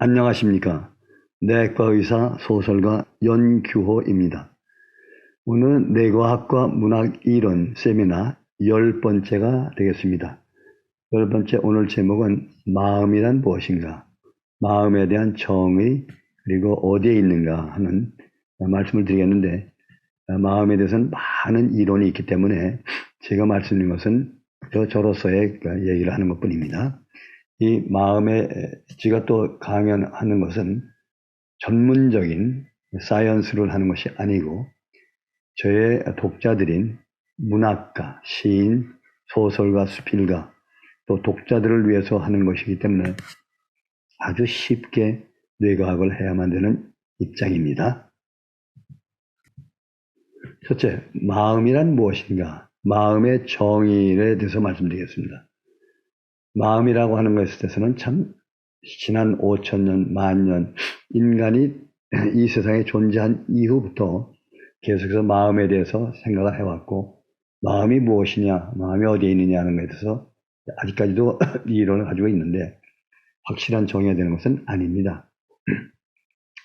안녕하십니까. 내과의사 소설가 연규호입니다. 오늘은 뇌과학과 문학이론 세미나 10번째가 되겠습니다. 10번째 오늘 제목은 마음이란 무엇인가, 마음에 대한 정의, 그리고 어디에 있는가 하는 말씀을 드리겠는데, 마음에 대해서는 많은 이론이 있기 때문에 제가 말씀드린 것은 저로서의 얘기를 하는 것 뿐입니다. 이 마음에 제가 또 강연하는 것은 전문적인 사이언스를 하는 것이 아니고 저의 독자들인 문학가, 시인, 소설가, 수필가, 또 독자들을 위해서 하는 것이기 때문에 아주 쉽게 뇌과학을 해야만 되는 입장입니다. 첫째, 마음이란 무엇인가? 마음의 정의에 대해서 말씀드리겠습니다. 마음이라고 하는 것에 대해서는 참 지난 5천년, 만년 인간이 이 세상에 존재한 이후부터 계속해서 마음에 대해서 생각을 해왔고, 마음이 무엇이냐, 마음이 어디에 있느냐 하는 것에 대해서 아직까지도 이론을 가지고 있는데 확실한 정의가 되는 것은 아닙니다.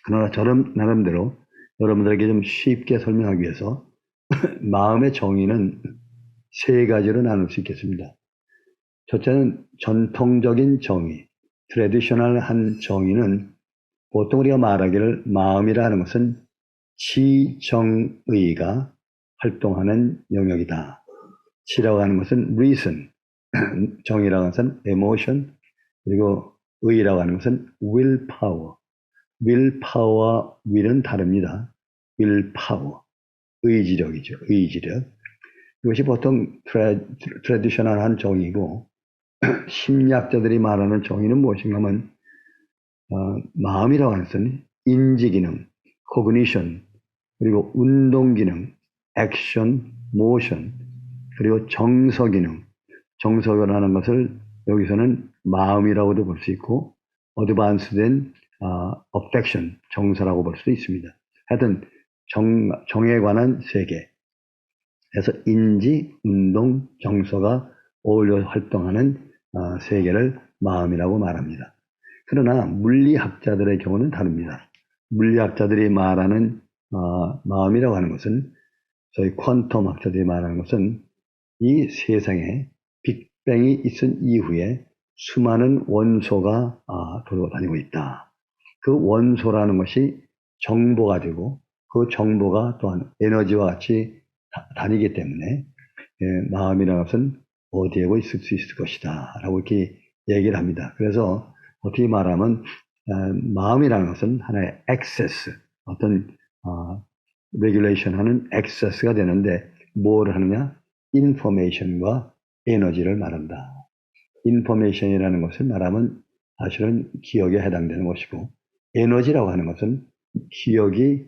그러나 저는 나름대로 여러분들에게 좀 쉽게 설명하기 위해서 마음의 정의는 세 가지로 나눌 수 있겠습니다. 첫째는 전통적인 정의, 트레디셔널한 정의는 보통 우리가 말하기를 마음이라 하는 것은 지정의가 활동하는 영역이다. 지라고 하는 것은 reason, 정의라고 하는 것은 emotion, 그리고 의라고 하는 것은 willpower. willpower와 will은 다릅니다. willpower, 의지력이죠. 의지력. 이것이 보통 트레디셔널한 정의고, 심리학자들이 말하는 정의는 무엇인가 하면 마음이라고 하는 것은 인지기능, cognition, 그리고 운동기능, action, motion, 그리고 정서기능, 정서를 하는 것을 여기서는 마음이라고도 볼 수 있고 어드밴스된 affection, 정서라고 볼 수도 있습니다. 하여튼 정에 관한 세계, 그래서 인지, 운동, 정서가 어울려 활동하는 세계를 마음이라고 말합니다. 그러나 물리학자들의 경우는 다릅니다. 물리학자들이 말하는 마음이라고 하는 것은, 저희 퀀텀 학자들이 말하는 것은 이 세상에 빅뱅이 있은 이후에 수많은 원소가 돌아다니고 있다. 그 원소라는 것이 정보가 되고 그 정보가 또한 에너지와 같이 다니기 때문에 마음이라는 것은 어디에 있을 수 있을 것이다 라고 이렇게 얘기를 합니다. 그래서 어떻게 말하면 마음이라는 것은 하나의 액세스, 어떤 레귤레이션 하는 액세스가 되는데 뭘 하느냐? 인포메이션과 에너지를 말한다. 인포메이션이라는 것을 말하면 사실은 기억에 해당되는 것이고, 에너지라고 하는 것은 기억이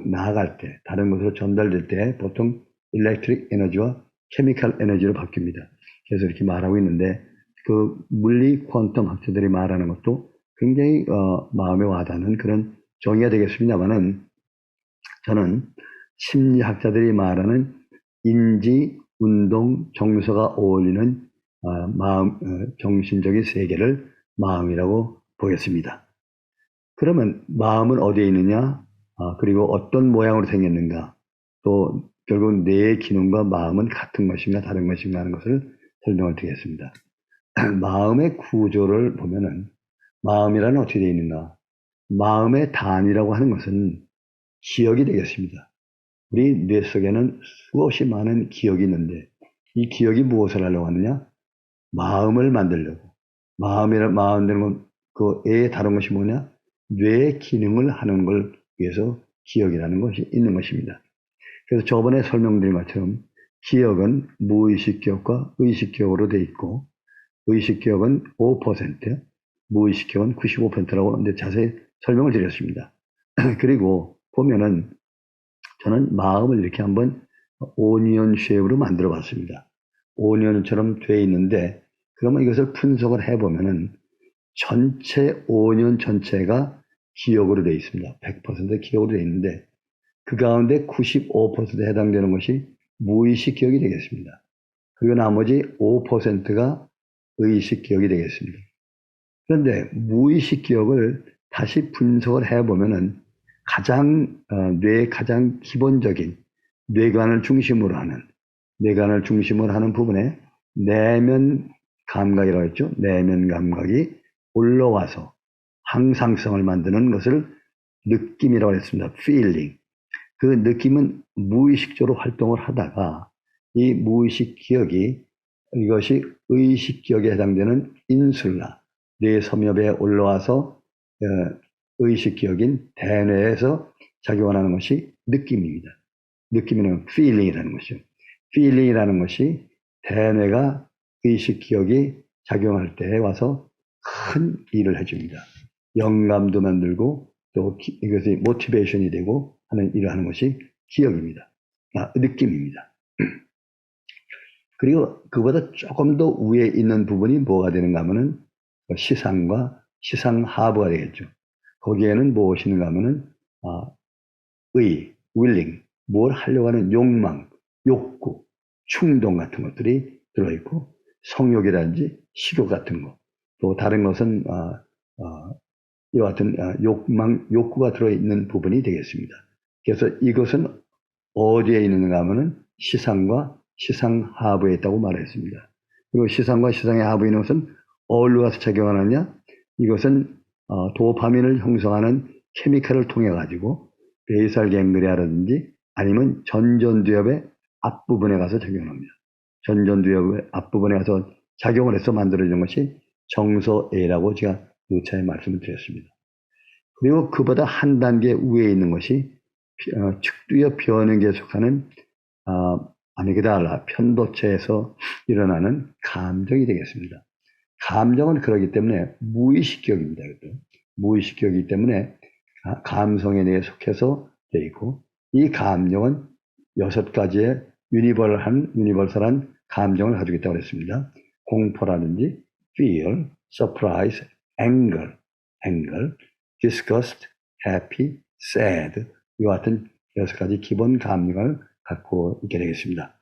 나아갈 때, 다른 것으로 전달될 때 보통 일렉트릭 에너지와 케미컬 에너지로 바뀝니다. 그래서 이렇게 말하고 있는데, 그 물리 퀀텀 학자들이 말하는 것도 굉장히 마음에 와닿는 그런 정의가 되겠습니다만은, 저는 심리학자들이 말하는 인지, 운동, 정서가 어울리는 정신적인 세계를 마음이라고 보겠습니다. 그러면 마음은 어디에 있느냐? 그리고 어떤 모양으로 생겼는가? 또 결국 뇌의 기능과 마음은 같은 것인가 다른 것인가 하는 것을 설명을 드리겠습니다. 마음의 구조를 보면은 마음이라는 어떻게 되어 있는가? 마음의 단위라고 하는 것은 기억이 되겠습니다. 우리 뇌 속에는 수없이 많은 기억이 있는데 이 기억이 무엇을 하려고 하느냐? 마음을 만들려고. 마음이라는 그 애의 다른 것이 뭐냐? 뇌의 기능을 하는 걸 위해서 기억이라는 것이 있는 것입니다. 그래서 저번에 설명드린 것처럼 기억은 무의식 기억과 의식 기억으로 되어 있고, 의식 기억은 5%, 무의식 기억은 95%라고 자세히 설명을 드렸습니다. 그리고 보면은 저는 마음을 이렇게 한번 오니언 쉐입으로 만들어 봤습니다. 오니언처럼 되어 있는데, 그러면 이것을 분석을 해보면은 전체 오니언 전체가 기억으로 되어 있습니다. 100% 기억으로 되어 있는데 그 가운데 95%에 해당되는 것이 무의식 기억이 되겠습니다. 그리고 나머지 5%가 의식 기억이 되겠습니다. 그런데 무의식 기억을 다시 분석을 해보면은 뇌의 가장 기본적인 뇌관을 중심으로 하는 부분에 내면 감각이라고 했죠. 내면 감각이 올라와서 항상성을 만드는 것을 느낌이라고 했습니다. feeling. 그 느낌은 무의식적으로 활동을 하다가 이 무의식 기억이 이것이 의식 기억에 해당되는 인슐라, 뇌 섬엽에 올라와서 의식 기억인 대뇌에서 작용하는 것이 느낌입니다. 느낌이란 feeling이라는 것이죠. feeling이라는 것이 대뇌가 의식 기억이 작용할 때에 와서 큰 일을 해줍니다. 영감도 만들고 또 이것이 모티베이션이 되고 하는 일을 하는 것이 기억입니다. 느낌입니다. 그리고 그보다 조금 더 위에 있는 부분이 뭐가 되는가 하면은 시상과 시상하부가 되겠죠. 거기에는 무엇이 있는가 하면은 willing, 뭘 하려고 하는 욕망, 욕구, 충동 같은 것들이 들어있고 성욕이라든지 식욕 같은 것, 또 다른 것은 이와 같은 욕구가 들어있는 부분이 되겠습니다. 그래서 이것은 어디에 있는가 하면은 시상과 시상하부에 있다고 말했습니다. 그리고 시상과 시상의 하부에 있는 것은 어디로 가서 작용하느냐? 이것은 도파민을 형성하는 케미칼을 통해 가지고 베이살 갱글리아라든지 아니면 전전두엽의 앞부분에 가서 작용합니다. 전전두엽의 앞부분에 가서 작용을 해서 만들어지는 것이 정서애라고 제가 누차에 말씀을 드렸습니다. 그리고 그보다 한 단계 위에 있는 것이 측두엽 변형에 속하는 아미그달라 편도체에서 일어나는 감정이 되겠습니다. 감정은 그렇기 때문에 무의식 기억입니다. 무의식 기억이기 때문에 감성에 대해 속해서 되어 있고 이 감정은 6가지의 유니버설한 감정을 가지고 있다고 했습니다. 공포라든지 fear, surprise, anger, disgust, happy, sad 이와 같은 6가지 기본 감정을 갖고 있게 되겠습니다.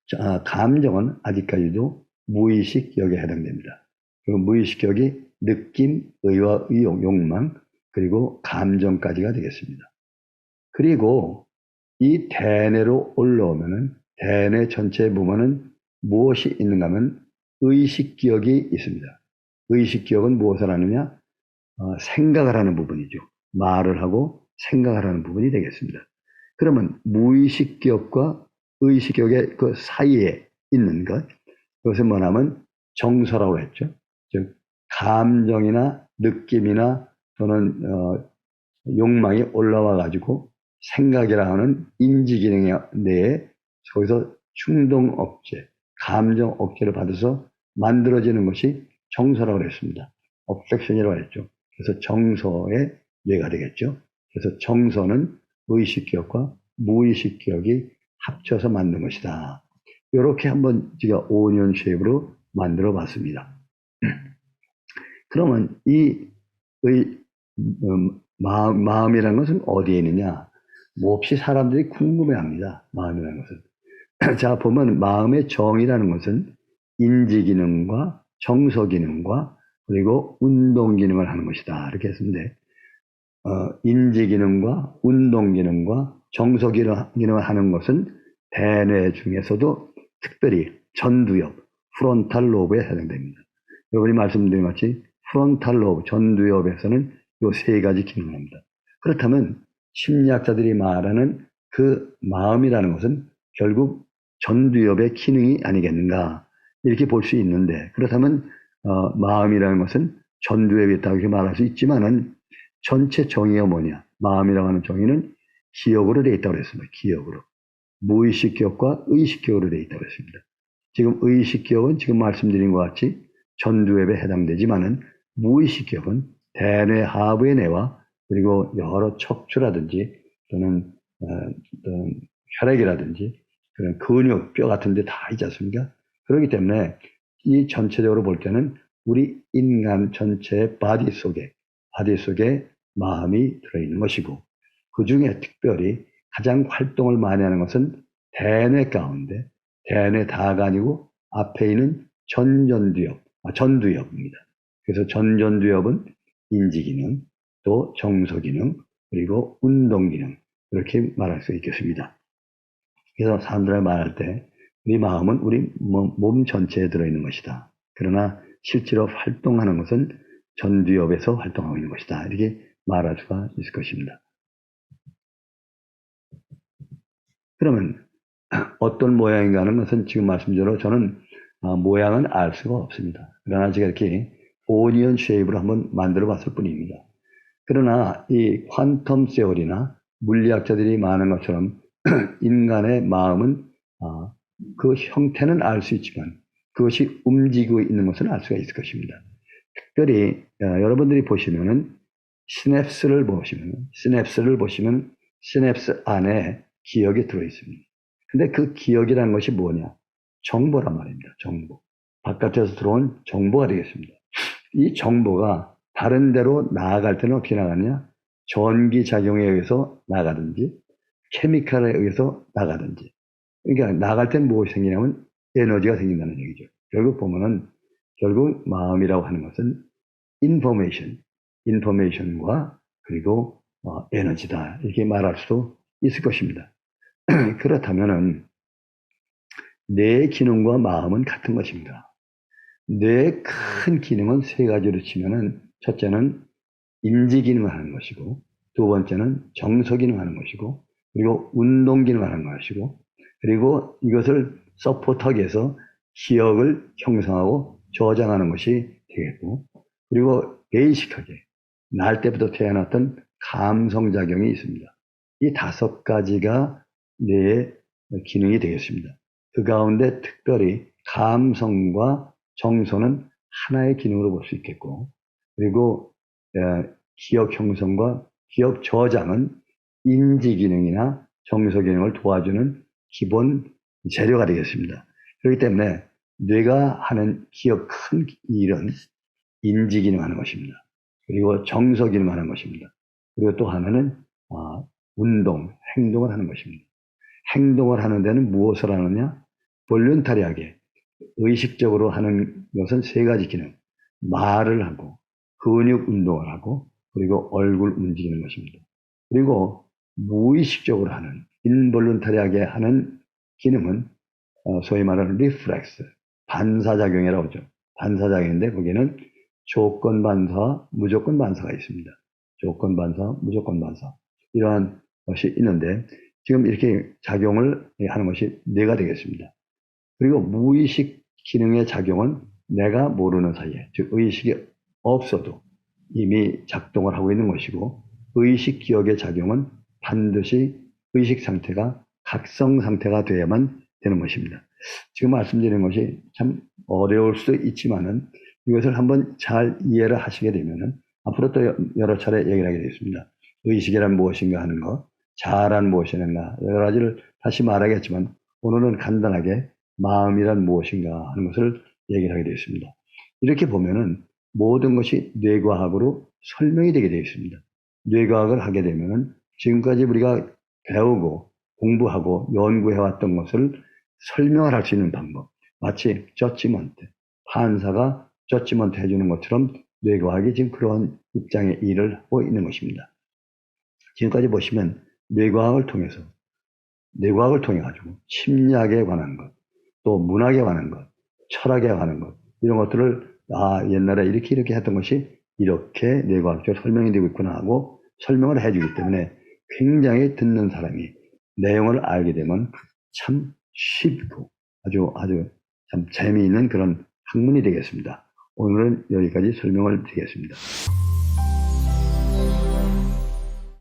자, 감정은 아직까지도 무의식 기억에 해당됩니다. 그리고 무의식 기억이 느낌, 의와 의욕, 욕망, 그리고 감정까지가 되겠습니다. 그리고 이 대뇌로 올라오면은 대뇌 전체에 보면은 무엇이 있는가 하면 의식 기억이 있습니다. 의식 기억은 무엇을 하느냐? 생각을 하는 부분이죠. 말을 하고 생각을 하는 부분이 되겠습니다. 그러면 무의식 기억과 의식 기억의 그 사이에 있는 것, 그것은 뭐냐면 정서라고 했죠. 즉 감정이나 느낌이나 또는 욕망이 올라와 가지고 생각이라 하는 인지 기능 내에 거기서 충동 억제, 감정 억제를 받아서 만들어지는 것이 정서라고 했습니다. 어펙션이라고 했죠. 그래서 정서의 뇌가 되겠죠. 그래서 정서는 의식 기억과 무의식 기억이 합쳐서 만든 것이다. 이렇게 한번 제가 5년 쉐입으로 만들어 봤습니다. 그러면 마음이라는 것은 어디에 있느냐? 몹시 사람들이 궁금해합니다. 마음이라는 것은. 자, 보면 마음의 정의라는 것은 인지 기능과 정서 기능과 그리고 운동 기능을 하는 것이다. 이렇게 했는데 인지 기능과 운동 기능과 정서 기능을 하는 것은 대뇌 중에서도 특별히 전두엽, 프론탈 로브에 해당됩니다. 여러분이 말씀드린 같이 프론탈 로브, 전두엽에서는 이 3가지 기능을 합니다. 그렇다면 심리학자들이 말하는 그 마음이라는 것은 결국 전두엽의 기능이 아니겠는가 이렇게 볼 수 있는데 그렇다면 마음이라는 것은 전두엽이 있다고 이렇게 말할 수 있지만은 전체 정의가 뭐냐? 마음이라고 하는 정의는 기억으로 되어 있다고 했습니다. 기억으로. 무의식 기억과 의식 기억으로 되어 있다고 했습니다. 지금 의식 기억은 지금 말씀드린 것 같이 전두엽에 해당되지만은 무의식 기억은 대뇌 하부의 뇌와 그리고 여러 척추라든지 또는 혈액이라든지 그런 근육, 뼈 같은 데 다 있지 않습니까? 그렇기 때문에 이 전체적으로 볼 때는 우리 인간 전체의 바디 속에 마음이 들어있는 것이고 그 중에 특별히 가장 활동을 많이 하는 것은 대뇌 가운데 대뇌 다가 아니고 앞에 있는 전두엽입니다. 그래서 전두엽은 인지기능, 또 정서기능, 그리고 운동기능, 이렇게 말할 수 있겠습니다. 그래서 사람들이 말할 때 우리 마음은 우리 몸 전체에 들어있는 것이다. 그러나 실제로 활동하는 것은 전두엽에서 활동하고 있는 것이다. 이렇게 말할 수가 있을 것입니다. 그러면 어떤 모양인가 하는 것은 지금 말씀대로 저는 모양은 알 수가 없습니다. 그러나 제가 이렇게 오니언 쉐입으로 한번 만들어 봤을 뿐입니다. 그러나 이 퀀텀 세어리나 물리학자들이 말하는 것처럼 인간의 마음은 그 형태는 알 수 있지만 그것이 움직이고 있는 것은 알 수가 있을 것입니다. 특별히 여러분들이 보시면은 시냅스를 보시면 시냅스 안에 기억이 들어 있습니다. 근데 그 기억이라는 것이 뭐냐? 정보란 말입니다. 정보. 바깥에서 들어온 정보가 되겠습니다. 이 정보가 다른 데로 나아갈 때는 어떻게 나가느냐? 전기작용에 의해서 나가든지 케미칼에 의해서 나가든지. 그러니까 나갈 때는 무엇이 생기냐면 에너지가 생긴다는 얘기죠. 결국 마음이라고 하는 것은 인포메이션과 그리고 에너지다. 이렇게 말할 수도 있을 것입니다. 그렇다면은 뇌의 기능과 마음은 같은 것입니다. 뇌의 큰 기능은 세 가지로 치면은 첫째는 인지 기능을 하는 것이고, 두 번째는 정서 기능을 하는 것이고, 그리고 운동 기능을 하는 것이고, 그리고 이것을 서포트하기 위해서 기억을 형성하고 저장하는 것이 되겠고, 그리고 베이직하게 날 때부터 태어났던 감성작용이 있습니다. 이 다섯 가지가 뇌의 기능이 되겠습니다. 그 가운데 특별히 감성과 정서는 하나의 기능으로 볼 수 있겠고, 그리고 기억 형성과 기억 저장은 인지 기능이나 정서 기능을 도와주는 기본 재료가 되겠습니다. 그렇기 때문에 뇌가 하는 큰 일은 인지 기능하는 것입니다. 그리고 정서 기능하는 것입니다. 그리고 또 하나는 행동을 하는 것입니다. 행동을 하는 데는 무엇을 하느냐? 볼런타리하게 의식적으로 하는 것은 세 가지 기능. 말을 하고 근육 운동을 하고 그리고 얼굴 움직이는 것입니다. 그리고 무의식적으로 하는 인볼런타리하게 하는 기능은 소위 말하는 리플렉스, 반사작용이라고 하죠. 반사작용인데 거기에는 조건 반사, 무조건 반사가 있습니다. 조건 반사, 무조건 반사. 이러한 것이 있는데 지금 이렇게 작용을 하는 것이 뇌가 되겠습니다. 그리고 무의식 기능의 작용은 내가 모르는 사이에, 즉 의식이 없어도 이미 작동을 하고 있는 것이고, 의식 기억의 작용은 반드시 의식 상태가 각성 상태가 돼야만 되는 것입니다. 지금 말씀드리는 것이 참 어려울 수도 있지만은 이것을 한번 잘 이해를 하시게 되면은 앞으로 또 여러 차례 얘기를 하게 되겠습니다. 의식이란 무엇인가 하는 것, 자아란 무엇인가, 여러 가지를 다시 말하겠지만 오늘은 간단하게 마음이란 무엇인가 하는 것을 얘기를 하게 되겠습니다. 이렇게 보면은 모든 것이 뇌과학으로 설명이 되게 되어 있습니다. 뇌과학을 하게 되면은 지금까지 우리가 배우고 공부하고 연구해왔던 것을 설명을 할 수 있는 방법. 마치 저지먼트, 판사가 저지먼트 해주는 것처럼 뇌과학이 지금 그런 입장의 일을 하고 있는 것입니다. 지금까지 보시면 뇌과학을 통해 가지고 심리학에 관한 것, 또 문학에 관한 것, 철학에 관한 것, 이런 것들을 옛날에 이렇게 했던 것이 이렇게 뇌과학적으로 설명이 되고 있구나 하고 설명을 해주기 때문에 굉장히 듣는 사람이 내용을 알게 되면 참 쉽고 아주 참 재미있는 그런 학문이 되겠습니다. 오늘은 여기까지 설명을 드리겠습니다.